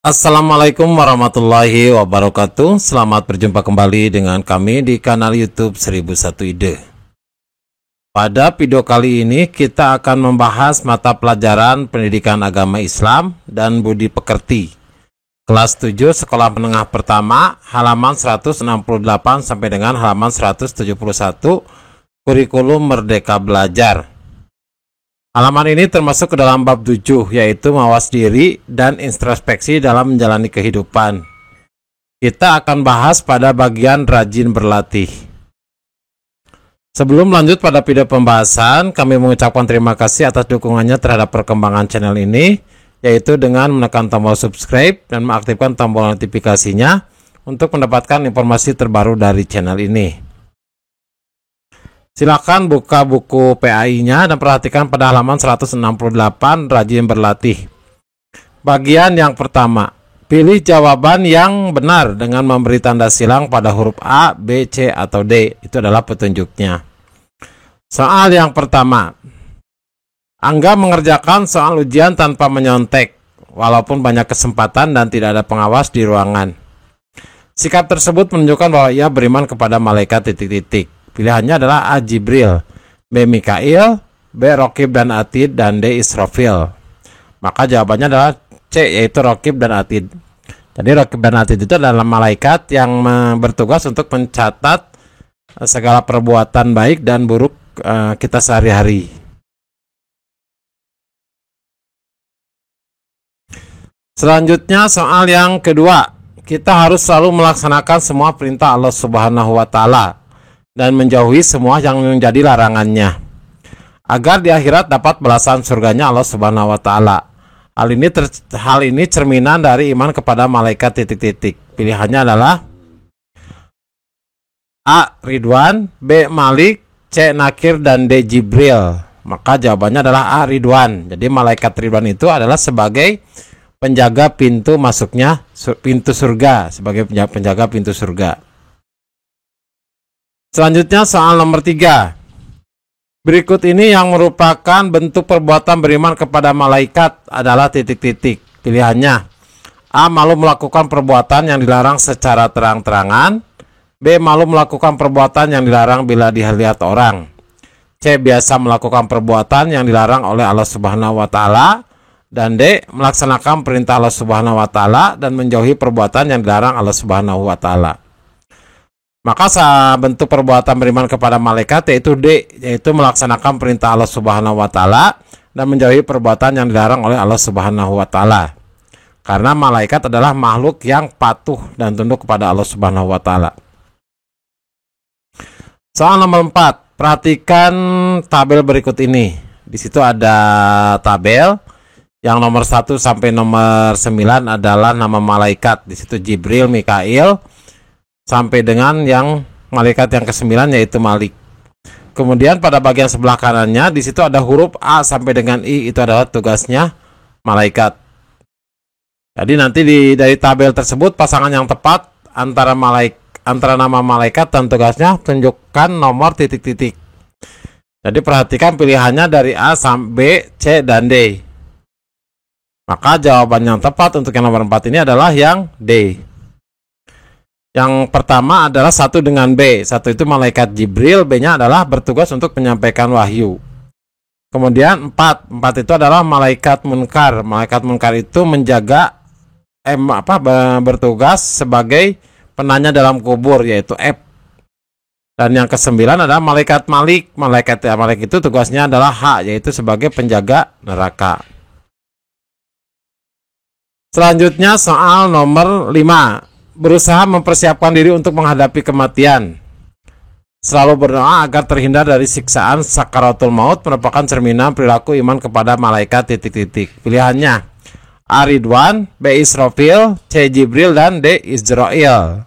Assalamualaikum warahmatullahi wabarakatuh. Selamat berjumpa kembali dengan kami di kanal YouTube 1001 Ide. Pada video kali ini kita akan membahas mata pelajaran Pendidikan Agama Islam dan Budi Pekerti kelas 7 Sekolah Menengah Pertama, halaman 168 sampai dengan halaman 171, Kurikulum Merdeka Belajar. Halaman ini termasuk ke dalam bab 7, yaitu mawas diri dan introspeksi dalam menjalani kehidupan. Kita akan bahas pada bagian rajin berlatih. Sebelum lanjut pada video pembahasan, kami mengucapkan terima kasih atas dukungannya terhadap perkembangan channel ini, yaitu dengan menekan tombol subscribe dan mengaktifkan tombol notifikasinya untuk mendapatkan informasi terbaru dari channel ini. Silakan buka buku PAI-nya dan perhatikan pada halaman 168 rajin berlatih. Bagian yang pertama, pilih jawaban yang benar dengan memberi tanda silang pada huruf A, B, C, atau D. Itu adalah petunjuknya. Soal yang pertama, Angga mengerjakan soal ujian tanpa menyontek, walaupun banyak kesempatan dan tidak ada pengawas di ruangan. Sikap tersebut menunjukkan bahwa ia beriman kepada malaikat titik-titik. Pilihannya adalah A. Jibril, B. Mikail, B. Rokib dan Atid, dan D. Israfil. Maka jawabannya adalah C, yaitu Rokib dan Atid. Jadi Rokib dan Atid itu adalah malaikat yang bertugas untuk mencatat segala perbuatan baik dan buruk kita sehari-hari. Selanjutnya soal yang kedua, kita harus selalu melaksanakan semua perintah Allah Subhanahu wa Ta'ala dan menjauhi semua yang menjadi larangannya, agar di akhirat dapat balasan surganya Allah Subhanahu wa Ta'ala. Hal ini cerminan dari iman kepada malaikat titik-titik. Pilihannya adalah A. Ridwan, B. Malik, C. Nakir, dan D. Jibril. Maka jawabannya adalah A. Ridwan. Jadi malaikat Ridwan itu adalah sebagai penjaga pintu masuknya pintu surga, sebagai penjaga pintu surga. Selanjutnya soal nomor 3. Berikut ini yang merupakan bentuk perbuatan beriman kepada malaikat adalah titik-titik. Pilihannya A. Malu melakukan perbuatan yang dilarang secara terang-terangan, B. Malu melakukan perbuatan yang dilarang bila dilihat orang, C. Biasa melakukan perbuatan yang dilarang oleh Allah Subhanahu wa Ta'ala, dan D. Melaksanakan perintah Allah Subhanahu wa Ta'ala dan menjauhi perbuatan yang dilarang Allah Subhanahu wa Ta'ala. Maka bentuk perbuatan beriman kepada malaikat yaitu D, yaitu melaksanakan perintah Allah Subhanahu wa Ta'ala dan menjauhi perbuatan yang dilarang oleh Allah Subhanahu wa Ta'ala. Karena malaikat adalah makhluk yang patuh dan tunduk kepada Allah Subhanahu wa Ta'ala. Soal nomor 4, perhatikan tabel berikut ini. Di situ ada tabel yang nomor 1 sampai nomor 9 adalah nama malaikat. Di situ Jibril, Mikail, sampai dengan yang malaikat yang ke-9 yaitu Malik. Kemudian pada bagian sebelah kanannya di situ ada huruf A sampai dengan I, itu adalah tugasnya malaikat. Jadi nanti dari tabel tersebut pasangan yang tepat antara nama malaikat dan tugasnya tunjukkan nomor titik-titik. Jadi perhatikan pilihannya dari A sampai B, C, dan D. Maka jawaban yang tepat untuk yang nomor 4 ini adalah yang D. Yang pertama adalah 1 dengan B. 1 itu malaikat Jibril, B-nya adalah bertugas untuk menyampaikan wahyu. Kemudian 4 itu adalah malaikat munkar. Malaikat munkar itu menjaga bertugas sebagai penanya dalam kubur, yaitu F. Dan yang ke-9 adalah malaikat Malik. Malaikat Malik itu tugasnya adalah H, yaitu sebagai penjaga neraka. Selanjutnya soal nomor 5. Berusaha mempersiapkan diri untuk menghadapi kematian. Selalu berdoa agar terhindar dari siksaan sakaratul maut merupakan cerminan perilaku iman kepada malaikat titik-titik. Pilihannya A. Ridwan, B. Israfil, C. Jibril, dan D. Israel.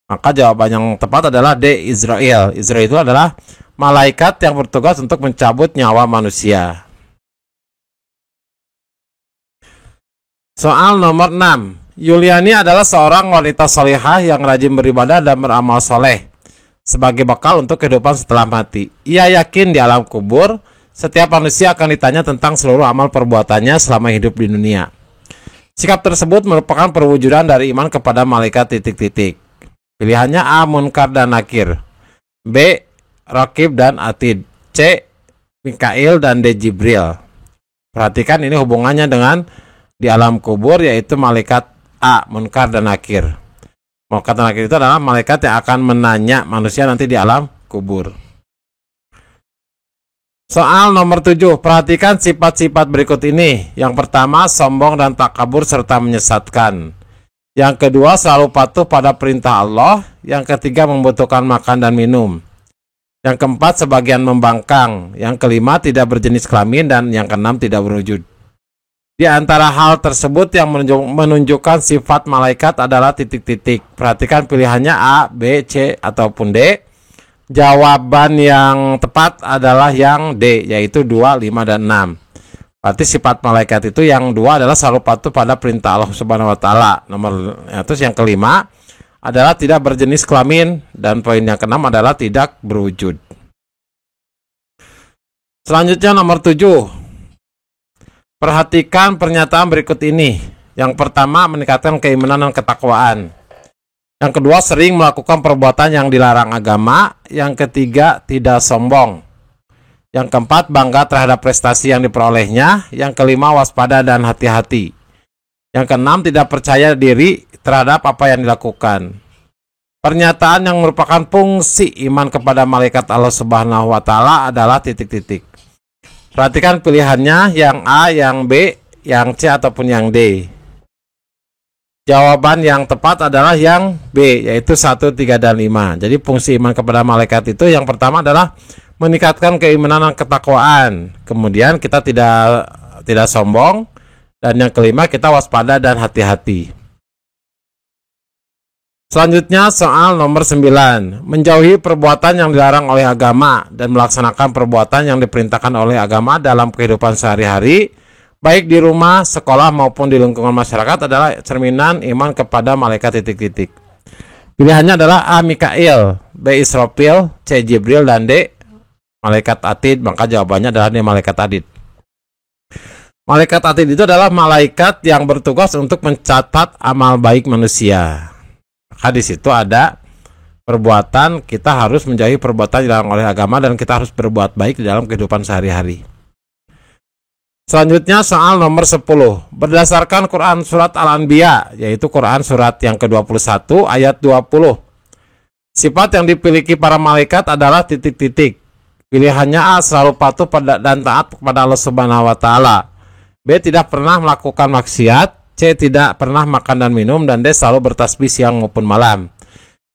Maka jawaban yang tepat adalah D. Israel. Israel itu adalah malaikat yang bertugas untuk mencabut nyawa manusia. Soal nomor 6. Yuliani adalah seorang wanita solehah yang rajin beribadah dan beramal soleh sebagai bekal untuk kehidupan setelah mati. Ia yakin di alam kubur setiap manusia akan ditanya tentang seluruh amal perbuatannya selama hidup di dunia. Sikap tersebut merupakan perwujudan dari iman kepada malaikat titik-titik. Pilihannya A. Munkar dan Nakir, B. Raqib dan Atid, C. Mikail dan D. Jibril. Perhatikan ini hubungannya dengan di alam kubur, yaitu malaikat A. Munkar dan Nakir. Malaikat dan Nakir itu adalah malaikat yang akan menanya manusia nanti di alam kubur. Soal nomor 7, perhatikan sifat-sifat berikut ini. Yang pertama, sombong dan takabur serta menyesatkan. Yang kedua, selalu patuh pada perintah Allah. Yang ketiga, membutuhkan makan dan minum. Yang keempat, sebagian membangkang. Yang kelima, tidak berjenis kelamin. Dan yang keenam, tidak berwujud. Di antara hal tersebut yang menunjukkan sifat malaikat adalah titik-titik. Perhatikan pilihannya A, B, C, ataupun D. Jawaban yang tepat adalah yang D, yaitu 2, 5, dan 6. Berarti sifat malaikat itu yang 2 adalah selalu patuh pada perintah Allah Subhanahu wa taala. Terus yang kelima adalah tidak berjenis kelamin, dan poin yang keenam adalah tidak berwujud. Selanjutnya nomor 7. Perhatikan pernyataan berikut ini. Yang pertama, meningkatkan keimanan dan ketakwaan. Yang kedua, sering melakukan perbuatan yang dilarang agama. Yang ketiga, tidak sombong. Yang keempat, bangga terhadap prestasi yang diperolehnya. Yang kelima, waspada dan hati-hati. Yang keenam, tidak percaya diri terhadap apa yang dilakukan. Pernyataan yang merupakan fungsi iman kepada malaikat Allah Subhanahu wa taala adalah titik-titik. Perhatikan pilihannya, yang A, yang B, yang C, ataupun yang D. Jawaban yang tepat adalah yang B, yaitu 1, 3, dan 5. Jadi fungsi iman kepada malaikat itu yang pertama adalah meningkatkan keimanan dan ketakwaan. Kemudian kita tidak sombong. Dan yang kelima, kita waspada dan hati-hati. Selanjutnya soal nomor 9. Menjauhi perbuatan yang dilarang oleh agama dan melaksanakan perbuatan yang diperintahkan oleh agama dalam kehidupan sehari-hari, baik di rumah, sekolah, maupun di lingkungan masyarakat adalah cerminan iman kepada malaikat titik-titik. Pilihannya adalah A. Mikail, B. Israfil, C. Jibril, dan D. Malaikat Atid. Maka jawabannya adalah D. Malaikat Atid. Malaikat Atid itu adalah malaikat yang bertugas untuk mencatat amal baik manusia. Maka di situ ada perbuatan, kita harus menjauhi perbuatan yang dilarang oleh agama dan kita harus berbuat baik di dalam kehidupan sehari-hari. Selanjutnya soal nomor 10. Berdasarkan Quran surat Al-Anbiya, yaitu Quran surat yang ke-21 ayat 20. Sifat yang dimiliki para malaikat adalah titik-titik. Pilihannya A. Selalu patuh dan taat kepada Allah Subhanahu wa taala. B. Tidak pernah melakukan maksiat. C. Tidak pernah makan dan minum. Dan D. Selalu bertasbih siang maupun malam.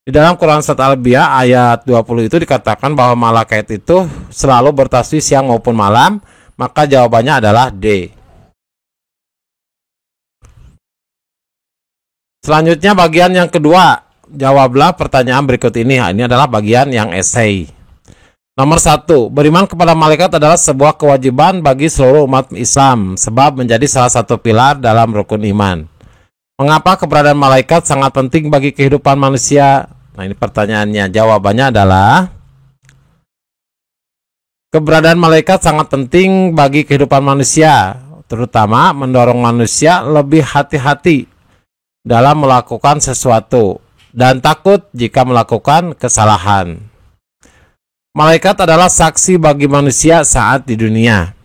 Di dalam Quran surat Al-Anbiya ayat 20 itu dikatakan bahwa malaikat itu selalu bertasbih siang maupun malam. Maka jawabannya adalah D. Selanjutnya bagian yang kedua. Jawablah pertanyaan berikut ini. Ini adalah bagian yang esai. Nomor 1. Beriman kepada malaikat adalah sebuah kewajiban bagi seluruh umat Islam, sebab menjadi salah satu pilar dalam rukun iman. Mengapa keberadaan malaikat sangat penting bagi kehidupan manusia? Nah, ini pertanyaannya. Jawabannya adalah keberadaan malaikat sangat penting bagi kehidupan manusia, terutama mendorong manusia lebih hati-hati dalam melakukan sesuatu dan takut jika melakukan kesalahan. Malaikat adalah saksi bagi manusia saat di dunia.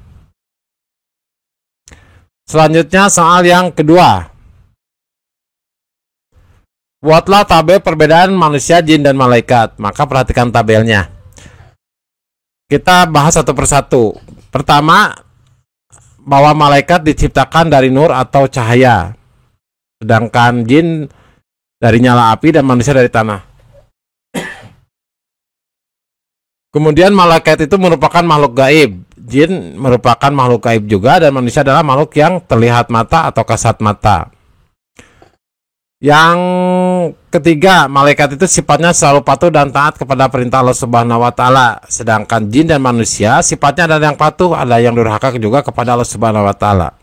Selanjutnya soal yang kedua. Buatlah tabel perbedaan manusia, jin, dan malaikat. Maka perhatikan tabelnya. Kita bahas satu persatu. Pertama, bahwa malaikat diciptakan dari nur atau cahaya, sedangkan jin dari nyala api dan manusia dari tanah. Kemudian malaikat itu merupakan makhluk gaib, jin merupakan makhluk gaib juga, dan manusia adalah makhluk yang terlihat mata atau kasat mata. Yang ketiga, malaikat itu sifatnya selalu patuh dan taat kepada perintah Allah Subhanahu wa taala, sedangkan jin dan manusia sifatnya ada yang patuh, ada yang durhaka juga kepada Allah Subhanahu wa taala.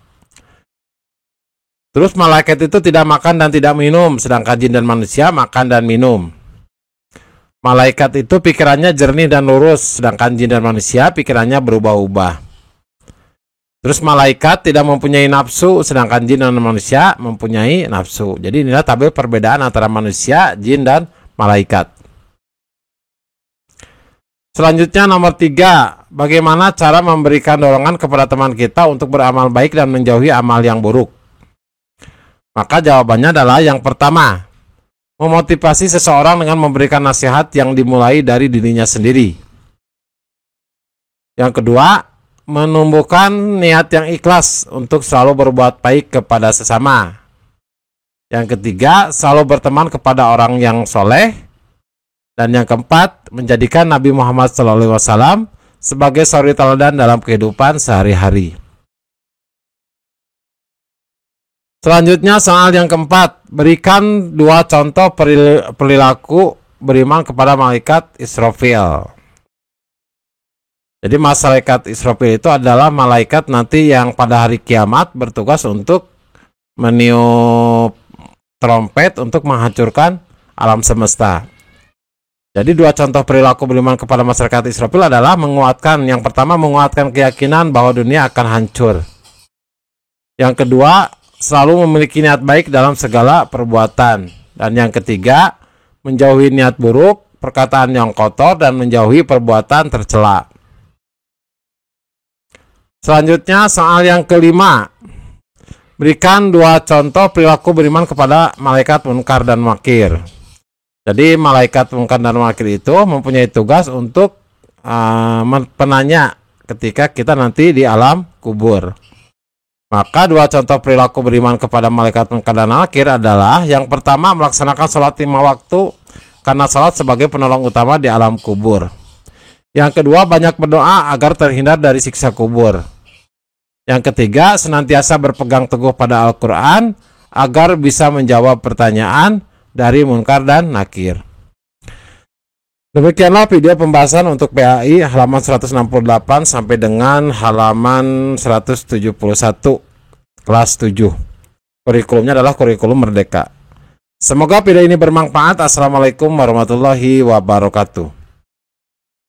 Terus malaikat itu tidak makan dan tidak minum, sedangkan jin dan manusia makan dan minum. Malaikat itu pikirannya jernih dan lurus, sedangkan jin dan manusia pikirannya berubah-ubah. Terus malaikat tidak mempunyai nafsu, sedangkan jin dan manusia mempunyai nafsu. Jadi inilah tabel perbedaan antara manusia, jin, dan malaikat. Selanjutnya nomor 3, bagaimana cara memberikan dorongan kepada teman kita untuk beramal baik dan menjauhi amal yang buruk? Maka jawabannya adalah yang pertama, memotivasi seseorang dengan memberikan nasihat yang dimulai dari dirinya sendiri. Yang kedua, menumbuhkan niat yang ikhlas untuk selalu berbuat baik kepada sesama. Yang ketiga, selalu berteman kepada orang yang soleh. Dan yang keempat, menjadikan Nabi Muhammad SAW sebagai suri teladan dalam kehidupan sehari-hari. Selanjutnya soal yang keempat, berikan 2 contoh perilaku beriman kepada malaikat Israfil. Jadi malaikat Israfil itu adalah malaikat nanti yang pada hari kiamat bertugas untuk meniup trompet untuk menghancurkan alam semesta. Jadi 2 contoh perilaku beriman kepada masyarakat Israfil adalah menguatkan. Yang pertama, menguatkan keyakinan bahwa dunia akan hancur. Yang kedua, selalu memiliki niat baik dalam segala perbuatan. Dan yang ketiga, menjauhi niat buruk, perkataan yang kotor, dan menjauhi perbuatan tercela. Selanjutnya soal yang kelima, berikan 2 contoh perilaku beriman kepada malaikat munkar dan nakir. Jadi malaikat munkar dan nakir itu mempunyai tugas untuk penanya ketika kita nanti di alam kubur. Maka 2 contoh perilaku beriman kepada malaikat munkar dan nakir adalah yang pertama, melaksanakan sholat 5 waktu karena sholat sebagai penolong utama di alam kubur. Yang kedua, banyak berdoa agar terhindar dari siksa kubur. Yang ketiga, senantiasa berpegang teguh pada Al-Quran agar bisa menjawab pertanyaan dari munkar dan nakir. Demikianlah video pembahasan untuk PAI halaman 168 sampai dengan halaman 171 kelas 7. Kurikulumnya adalah kurikulum merdeka. Semoga video ini bermanfaat. Assalamualaikum warahmatullahi wabarakatuh.